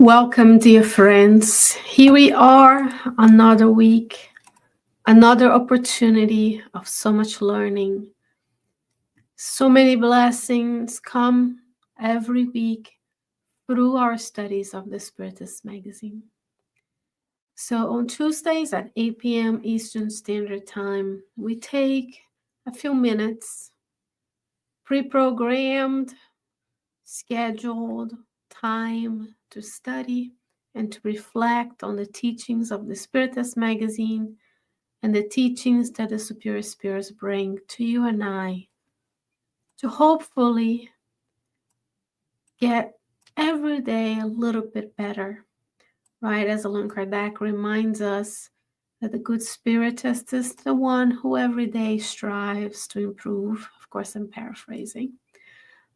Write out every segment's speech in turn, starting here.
Welcome, dear friends. Here we are, another week, another opportunity of so much learning. So many blessings come every week through our studies of the Spiritist magazine. So on Tuesdays at 8 p.m. Eastern Standard Time, we take a few minutes, pre-programmed, scheduled time to study and to reflect on the teachings of the Spiritist magazine and the teachings that the Superior Spirits bring to you and I to hopefully get every day a little bit better, right? As Allan Kardec reminds us that the good Spiritist is the one who every day strives to improve. Of course, I'm paraphrasing.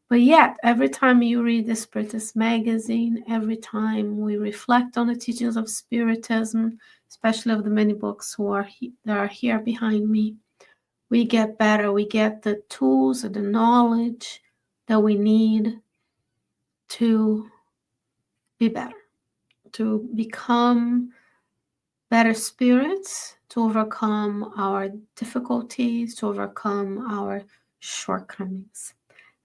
But yet, every time you read the Spiritist magazine, every time we reflect on the teachings of Spiritism, especially of the many books that are here behind me, we get better. We get the tools and the knowledge that we need to be better, to become better spirits, to overcome our difficulties, to overcome our shortcomings.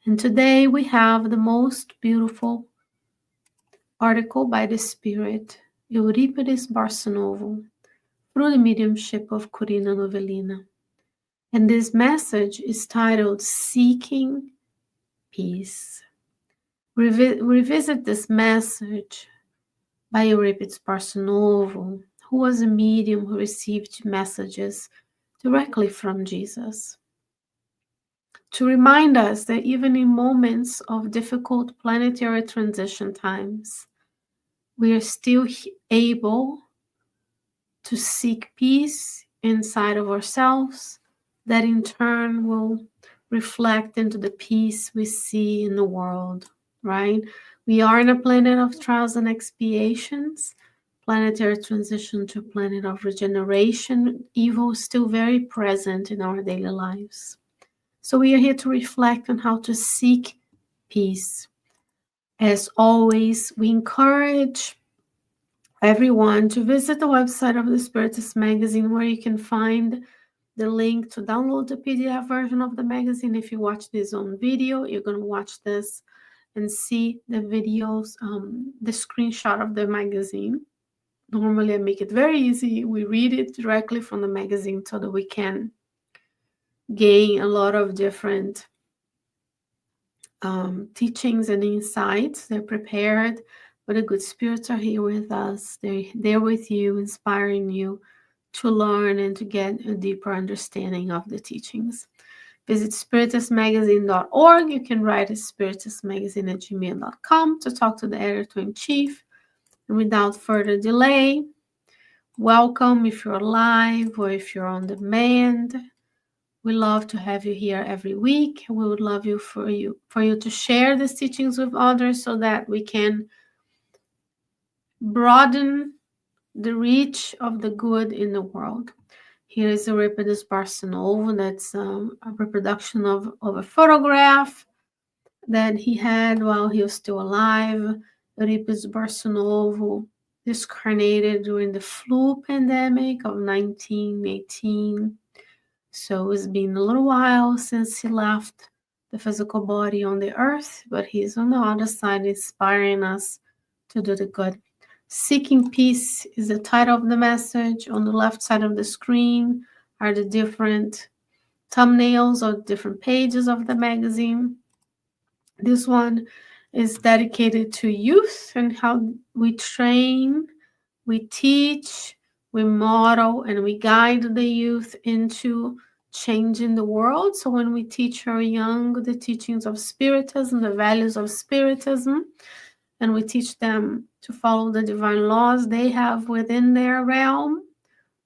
And today we have the most beautiful article by the spirit Euripedes Barsanufo through the mediumship of Corina Novelina. And this message is titled Seeking Peace. Revisit this message by Euripedes Barsanufo, who was a medium who received messages directly from Jesus, to remind us that even in moments of difficult planetary transition times, we are still able to seek peace inside of ourselves that in turn will reflect into the peace we see in the world, right? We are in a planet of trials and expiations, planetary transition to a planet of regeneration. Evil is still very present in our daily lives. So we are here to reflect on how to seek peace. As always, we encourage everyone to visit the website of the Spiritist magazine, where you can find the link to download the PDF version of the magazine. If you watch this on video, you're going to watch this and see the videos, the screenshot of the magazine. Normally, I make it very easy. We read it directly from the magazine so that we can gain a lot of different teachings and insights. They're prepared, but the good spirits are here with us. They're with you, inspiring you to learn and to get a deeper understanding of the teachings. Visit spiritistmagazine.org. You can write at spiritistmagazine@gmail.com to talk to the editor-in-chief. And without further delay, welcome if you're live or if you're on demand. We love to have you here every week. We would love for you to share these teachings with others so that we can broaden the reach of the good in the world. Here is Euripedes Barsanufo. That's a reproduction of a photograph that he had while he was still alive. Euripedes Barsanufo discarnated during the flu pandemic of 1918. So it's been a little while since he left the physical body on the earth, but he's on the other side inspiring us to do the good. Seeking Peace is the title of the message. On the left side of the screen are the different thumbnails or different pages of the magazine. This one is dedicated to youth and how we train, we teach, we model, and we guide the youth into changing the world. So when we teach our young the teachings of Spiritism, the values of Spiritism, and we teach them to follow the divine laws they have within their realm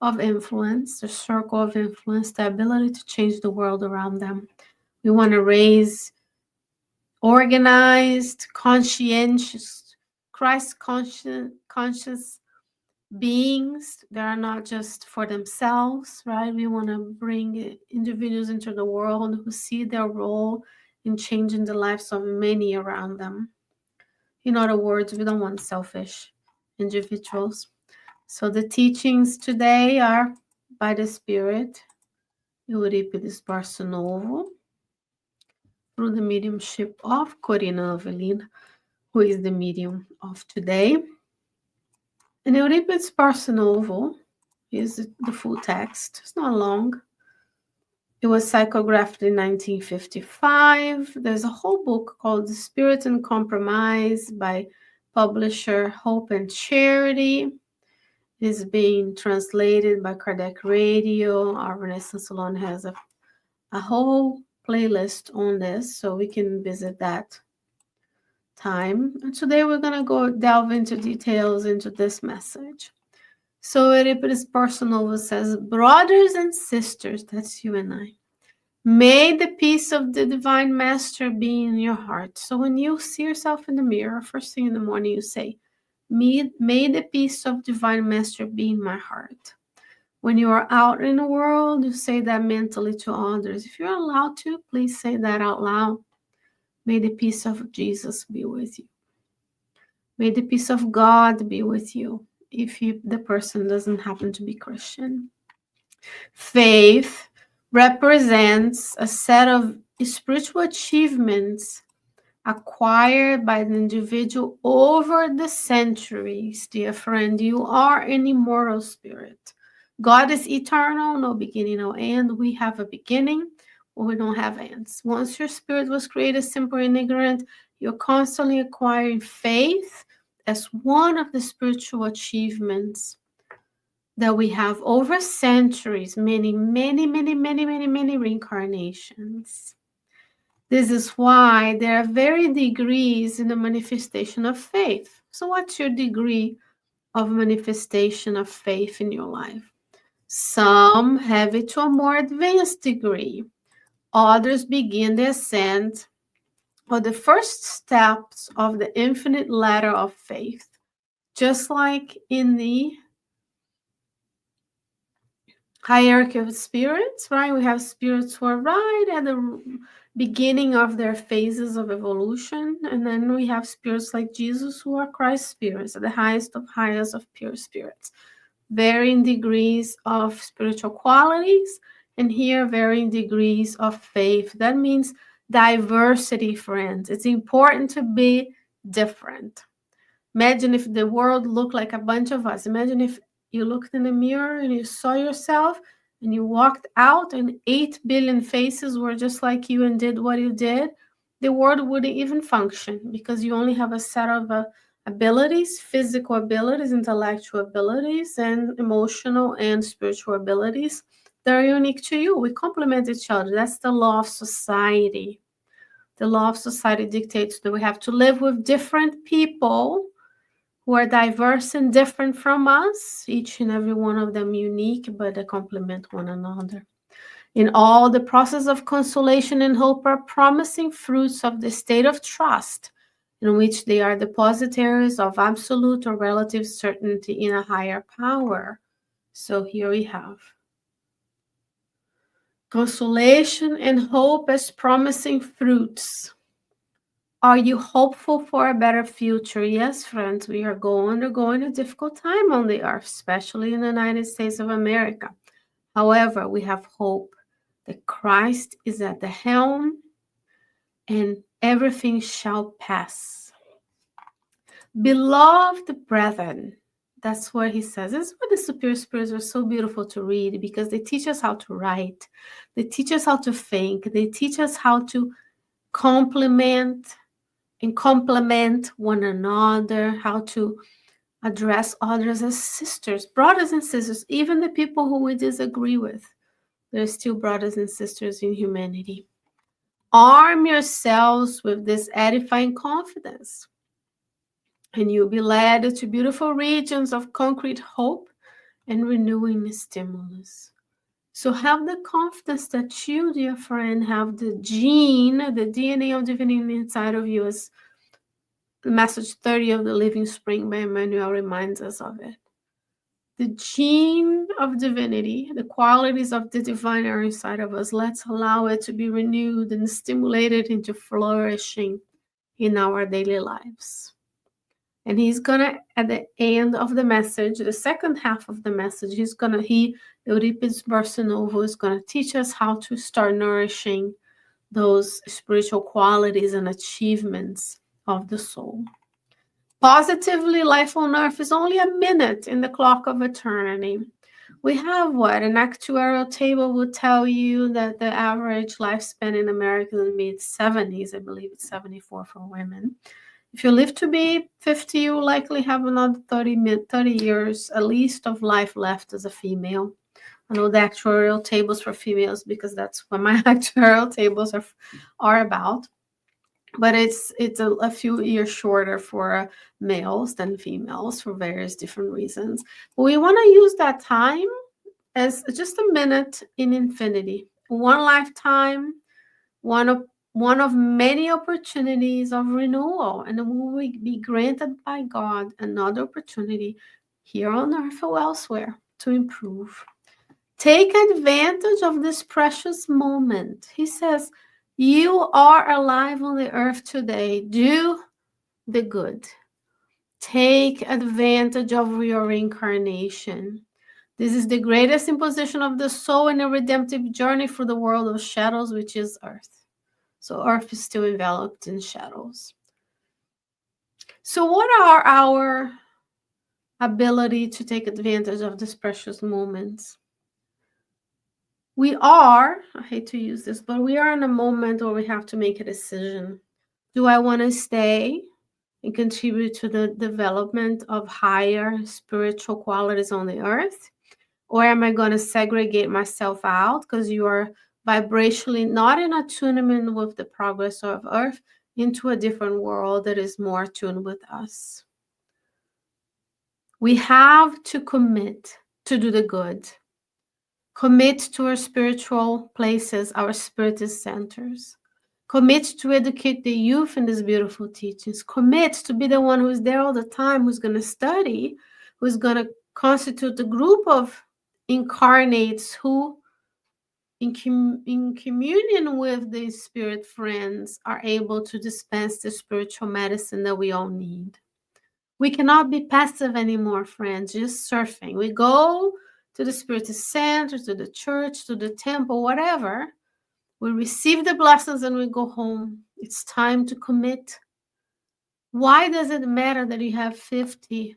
of influence, the circle of influence, the ability to change the world around them. We want to raise organized, conscientious, Christ-conscious beings that are not just for themselves, right? We want to bring individuals into the world who see their role in changing the lives of many around them. In other words, we don't want selfish individuals. So the teachings today are by the Spirit, Euripedes Barsanufo, through the mediumship of Corina Novelina, who is the medium of today. And Euripedes Barsanufo is the full text. It's not long. It was psychographed in 1955. There's a whole book called The Spirit and Compromise by publisher Hope and Charity. It is being translated by Kardec Radio. Our Renaissance Salon has a whole playlist on this, so we can visit that time. And today we're going to go delve into details into this message. So Euripedes Barsanufo says, brothers and sisters, that's you and I, may the peace of the Divine Master be in your heart. So when you see yourself in the mirror, first thing in the morning, you say, may the peace of Divine Master be in my heart. When you are out in the world, you say that mentally to others. If you're allowed to, please say that out loud. May the peace of Jesus be with you. May the peace of God be with you, if the person doesn't happen to be Christian. Faith represents a set of spiritual achievements acquired by the individual over the centuries. Dear friend, you are an immortal spirit. God is eternal, no beginning, no end. We have a beginning, but we don't have ends. Once your spirit was created simple and ignorant, you're constantly acquiring faith as one of the spiritual achievements that we have over centuries, many reincarnations. This is why there are varied degrees in the manifestation of faith. So what's your degree of manifestation of faith in your life? Some have it to a more advanced degree. Others begin the ascent or the first steps of the infinite ladder of faith. Just like in the hierarchy of spirits, right? We have spirits who are right at the beginning of their phases of evolution. And then we have spirits like Jesus who are Christ spirits, at the highest of pure spirits. Varying degrees of spiritual qualities, and here varying degrees of faith. That means diversity, friends. It's important to be different. Imagine if the world looked like a bunch of us. Imagine if you looked in the mirror and you saw yourself and you walked out and 8 billion faces were just like you and did what you did. The world wouldn't even function because you only have a set of abilities, physical abilities, intellectual abilities, and emotional and spiritual abilities that are unique to you. We complement each other. That's the law of society. The law of society dictates that we have to live with different people who are diverse and different from us, each and every one of them unique, but they complement one another. In all, the process of consolation and hope are promising fruits of the state of trust, in which they are depositaries of absolute or relative certainty in a higher power. So here we have consolation and hope as promising fruits. Are you hopeful for a better future? Yes, friends, we are undergoing a difficult time on the earth, especially in the United States of America. However, we have hope that Christ is at the helm and everything shall pass. Beloved brethren, that's what he says. This is why the superior spirits are so beautiful to read, because they teach us how to write. They teach us how to think. They teach us how to complement one another, how to address others as sisters, brothers and sisters, even the people who we disagree with. They're still brothers and sisters in humanity. Arm yourselves with this edifying confidence, and you'll be led to beautiful regions of concrete hope and renewing stimulus. So have the confidence that you, dear friend, have the gene, the DNA of divinity inside of you, as Message 30 of the Living Spring by Emmanuel reminds us of it. The gene of divinity, the qualities of the divine are inside of us. Let's allow it to be renewed and stimulated into flourishing in our daily lives. And he's gonna, at the end of the message, the second half of the message, Euripedes Barsanufo is gonna teach us how to start nourishing those spiritual qualities and achievements of the soul. Positively, life on earth is only a minute in the clock of eternity. We have what? An actuarial table would tell you that the average lifespan in America is in the mid-70s. I believe it's 74 for women. If you live to be 50, you likely have another 30 years at least of life left as a female. I know the actuarial tables for females because that's what my actuarial tables are about. But it's a few years shorter for males than females for various different reasons. But we want to use that time as just a minute in infinity. One lifetime, one of many opportunities of renewal, and we will be granted by God another opportunity here on earth or elsewhere to improve. Take advantage of this precious moment. He says, you are alive on the earth today. Do the good. Take advantage of your reincarnation. This is the greatest imposition of the soul in a redemptive journey through the world of shadows, which is earth. So earth is still enveloped in shadows. So what are our ability to take advantage of these precious moments? We are, I hate to use this, but we are in a moment where we have to make a decision. Do I want to stay and contribute to the development of higher spiritual qualities on the earth? Or am I going to segregate myself out because you are vibrationally not in attunement with the progress of earth into a different world that is more attuned with us? We have to commit to do the good. Commit to our spiritual places, our spiritist centers. Commit to educate the youth in these beautiful teachings. Commit to be the one who's there all the time, who's going to study, who's going to constitute a group of incarnates who, in communion with these spirit friends, are able to dispense the spiritual medicine that we all need. We cannot be passive anymore, friends, just surfing. We go to the Spiritist center, to the church, to the temple, whatever. We receive the blessings and we go home. It's time to commit. Why does it matter that you have 50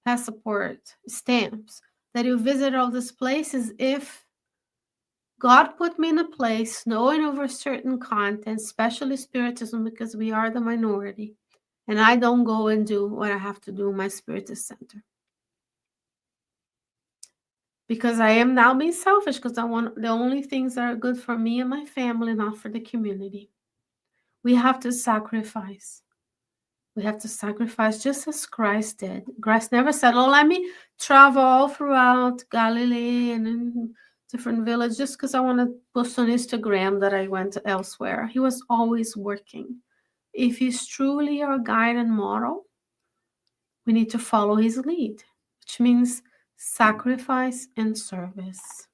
passport stamps, that you visit all these places if God put me in a place knowing over certain content, especially Spiritism, because we are the minority, and I don't go and do what I have to do in my Spiritist center? Because I am now being selfish because I want the only things that are good for me and my family, not for the community. We have to sacrifice. We have to sacrifice just as Christ did. Christ never said, oh, let me travel all throughout Galilee and in different villages just because I want to post on Instagram that I went elsewhere. He was always working. If he's truly our guide and model, we need to follow his lead, which means sacrifice and service.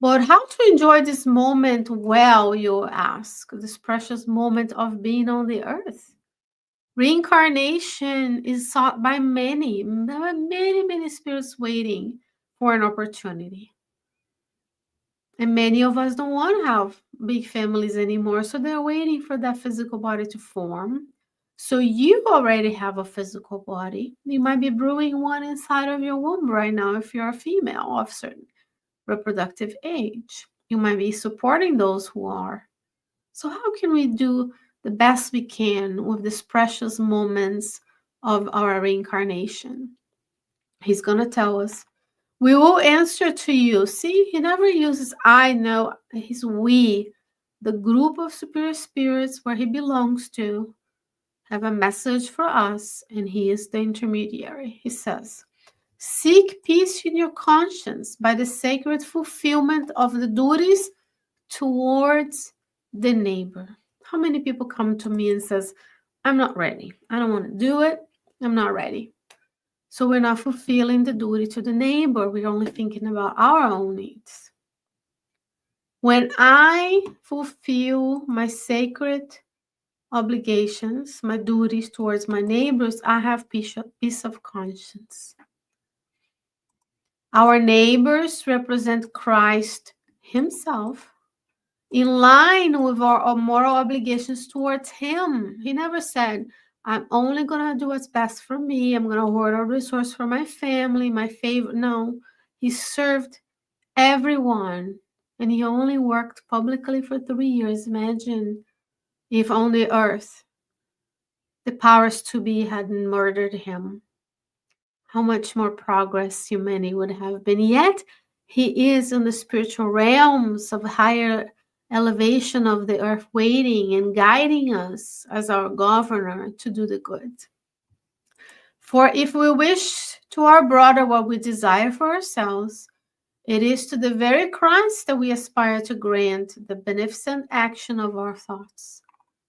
But how to enjoy this moment well, you ask, this precious moment of being on the earth? Reincarnation is sought by many. There are many, many spirits waiting for an opportunity. And many of us don't want to have big families anymore, so they're waiting for that physical body to form. So you already have a physical body. You might be brewing one inside of your womb right now if you're a female of certain reproductive age. You might be supporting those who are. So how can we do the best we can with these precious moments of our reincarnation? He's going to tell us, we will answer to you. See, he never uses I know. He's we, the group of superior spirits where he belongs to, have a message for us, and he is the intermediary. He says, seek peace in your conscience by the sacred fulfillment of the duties towards the neighbor. How many people come to me and says, I'm not ready. I don't want to do it. I'm not ready. So we're not fulfilling the duty to the neighbor. We're only thinking about our own needs. When I fulfill my sacred obligations, my duties towards my neighbors, I have peace of conscience. Our neighbors represent Christ himself in line with our moral obligations towards him. He never said, I'm only going to do what's best for me. I'm going to hoard a resource for my family, my favorite. No, he served everyone. And he only worked publicly for 3 years. Imagine if on the earth the powers to be hadn't murdered him. How much more progress humanity would have been. Yet he is in the spiritual realms of higher elevation of the earth, waiting and guiding us as our governor to do the good. For if we wish to our brother what we desire for ourselves, it is to the very Christ that we aspire to grant the beneficent action of our thoughts.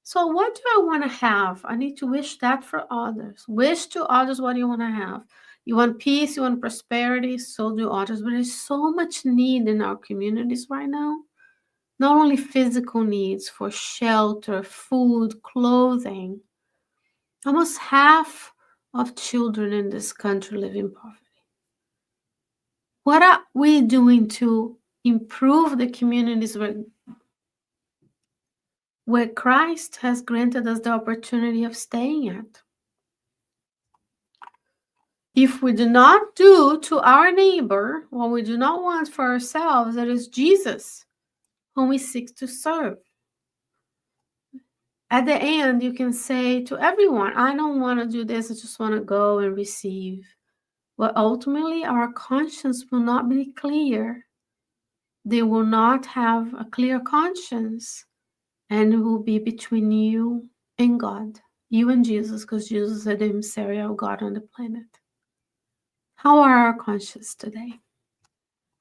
So what do I want to have? I need to wish that for others. Wish to others what you want to have. You want peace, you want prosperity, so do others. But there's so much need in our communities right now. Not only physical needs for shelter, food, clothing. Almost half of children in this country live in poverty. What are we doing to improve the communities where Christ has granted us the opportunity of staying at? If we do not do to our neighbor what we do not want for ourselves, it is Jesus whom we seek to serve. At the end, you can say to everyone, I don't want to do this, I just want to go and receive. But ultimately, our conscience will not be clear. They will not have a clear conscience, and it will be between you and God, you and Jesus, because Jesus is the emissary of God on the planet. How are our consciences today?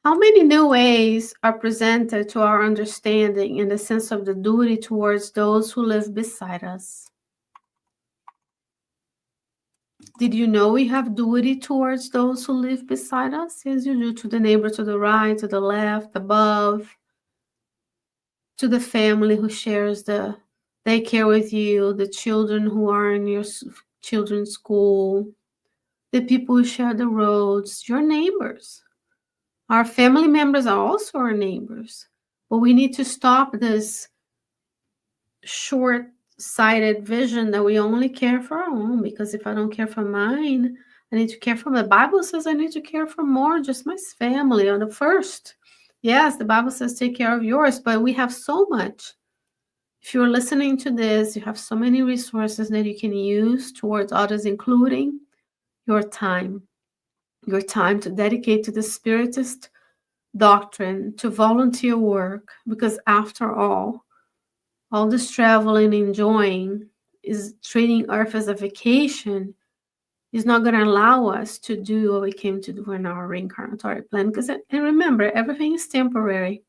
How many new ways are presented to our understanding in the sense of the duty towards those who live beside us? Did you know we have duty towards those who live beside us? Yes, you do, to the neighbor to the right, to the left, above, to the family who shares the daycare with you, the children who are in your children's school, the people who share the roads, your neighbors. Our family members are also our neighbors. But we need to stop this short-sighted vision that we only care for our own, because if I don't care for mine, I need to care for the Bible says I need to care for more, just my family or the first. Yes, the Bible says take care of yours, but we have so much. If you're listening to this, you have so many resources that you can use towards others, including your time to dedicate to the Spiritist doctrine, to volunteer work, because after all this traveling, enjoying, is treating Earth as a vacation, is not going to allow us to do what we came to do in our reincarnatory plan. Because, and remember, everything is temporary.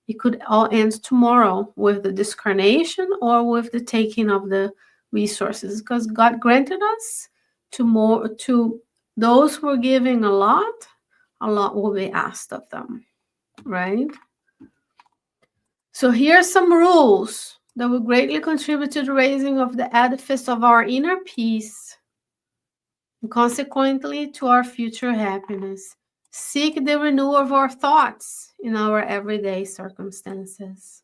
It could all end tomorrow with the discarnation or with the taking of the resources, because God granted us to those who are giving a lot will be asked of them, right? So here are some rules that will greatly contribute to the raising of the edifice of our inner peace, and consequently to our future happiness. Seek the renewal of our thoughts in our everyday circumstances.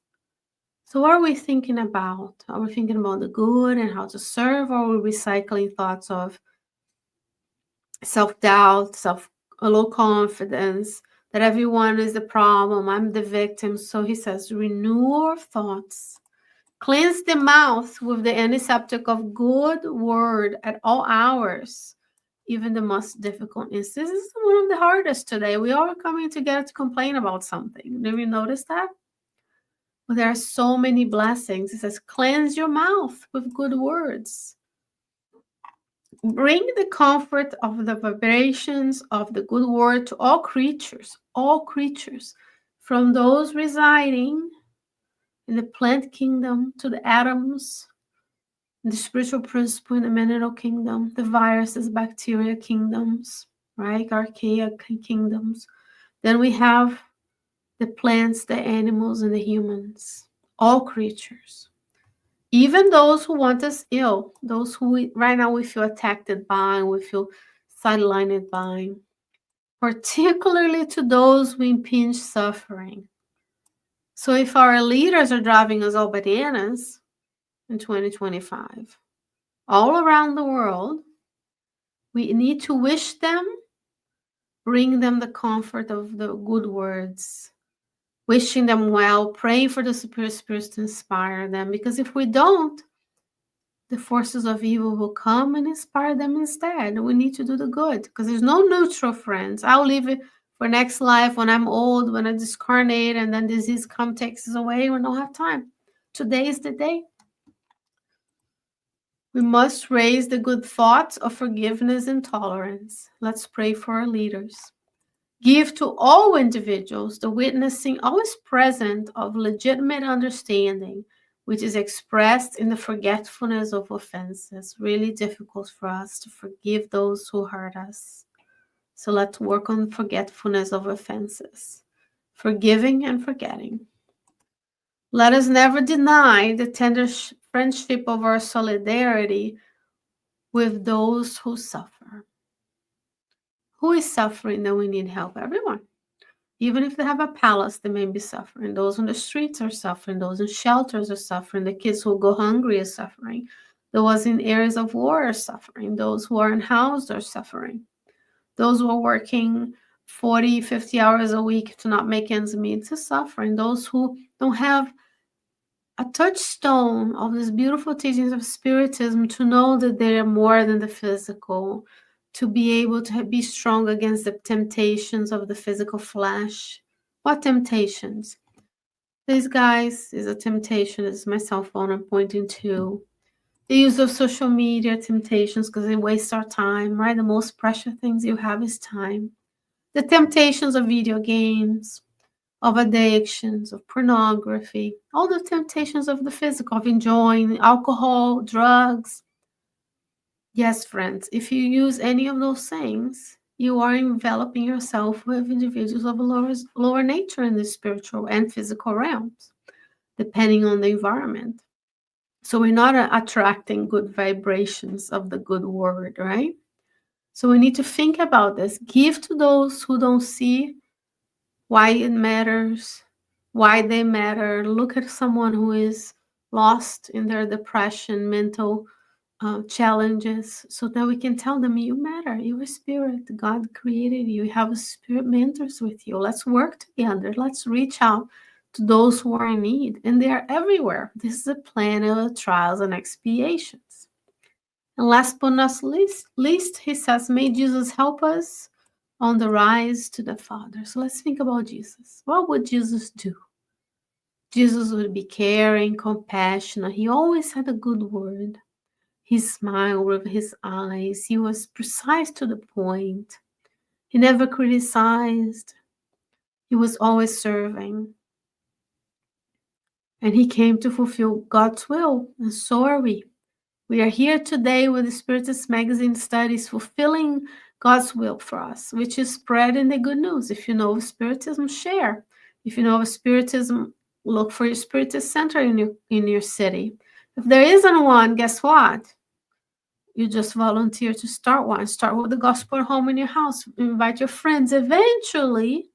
So what are we thinking about? Are we thinking about the good and how to serve, or are we recycling thoughts of self-doubt, low confidence, that everyone is the problem, I'm the victim? So he says, renew our thoughts. Cleanse the mouth with the antiseptic of good word at all hours, even the most difficult instances. This is one of the hardest today. We all are coming together to complain about something. Did you notice that? Well, there are so many blessings. It says, cleanse your mouth with good words. Bring the comfort of the vibrations of the good word to all creatures, from those residing in the plant kingdom to the atoms, the spiritual principle in the mineral kingdom, the viruses, bacteria kingdoms, right? Archaea kingdoms. Then we have the plants, the animals, and the humans, all creatures. even those who want us ill, those who right now we feel attacked by, we feel sidelined by, particularly to those who impinge suffering. So if our leaders are driving us all bananas in 2025, all around the world, we need to wish them, bring them the comfort of the good words, wishing them well, praying for the superior spirits to inspire them. Because if we don't, the forces of evil will come and inspire them instead. We need to do the good because there's no neutral, friends. I'll leave it for next life when I'm old, when I discarnate, and then disease comes, takes us away. We don't have time. Today is the day. We must raise the good thoughts of forgiveness and tolerance. Let's pray for our leaders. Give to all individuals the witnessing always present of legitimate understanding, which is expressed in the forgetfulness of offenses. Really difficult for us to forgive those who hurt us. So let's work on forgetfulness of offenses, forgiving and forgetting. Let us never deny the tender friendship of our solidarity with those who suffer. Who is suffering that we need help? Everyone. Even if they have a palace, they may be suffering. Those on the streets are suffering. Those in shelters are suffering. The kids who go hungry are suffering. Those in areas of war are suffering. Those who are unhoused are suffering. Those who are working 40, 50 hours a week to not make ends meet are suffering. Those who don't have a touchstone of these beautiful teachings of Spiritism to know that they are more than the physical, to be able to be strong against the temptations of the physical flesh. What temptations? These guys is a temptation. This is my cell phone I'm pointing to. The use of social media temptations because they waste our time, right? The most precious things you have is time. The temptations of video games, of addictions, of pornography, all the temptations of the physical, of enjoying alcohol, drugs. Yes, friends, if you use any of those things, you are enveloping yourself with individuals of a lower nature in the spiritual and physical realms, depending on the environment. So we're not attracting good vibrations of the good word, right? So we need to think about this. Give to those who don't see why it matters, why they matter. Look at someone who is lost in their depression, mental challenges, so that we can tell them, you matter, you're a spirit, God created you, you have a spirit mentors with you. Let's work together. Let's reach out to those who are in need, and they are everywhere. This is a planet of trials and expiations. And last but not least, he says, may Jesus help us on the rise to the Father. So let's think about Jesus. What would Jesus do? Jesus would be caring, compassionate. He always had a good word. He smiled with his eyes. He was precise to the point. He never criticized. He was always serving. And he came to fulfill God's will, and so are we. We are here today with the Spiritist Magazine Studies, fulfilling God's will for us, which is spreading the good news. If you know of Spiritism, share. If you know of Spiritism, look for your Spiritist center in your city. If there isn't one, guess what? You just volunteer to start one. Start with the gospel home in your house. Invite your friends. Eventually,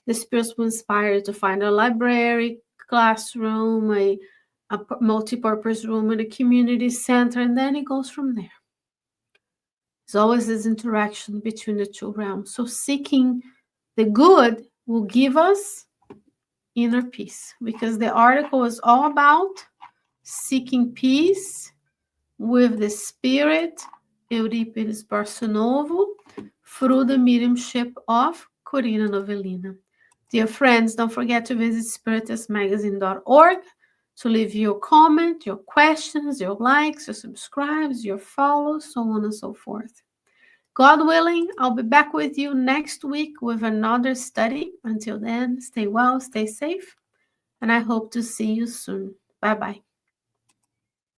the spirits will inspire you to find a library, classroom, a multi-purpose room in a community center, and then it goes from there. There's always this interaction between the two realms. So seeking the good will give us inner peace, because the article is all about seeking peace with the spirit, Euripedes Barsanufo, through the mediumship of Corina Novelina. Dear friends, don't forget to visit spiritistmagazine.org to leave your comment, your questions, your likes, your subscribes, your follows, so on and so forth. God willing, I'll be back with you next week with another study. Until then, stay well, stay safe, and I hope to see you soon. Bye-bye.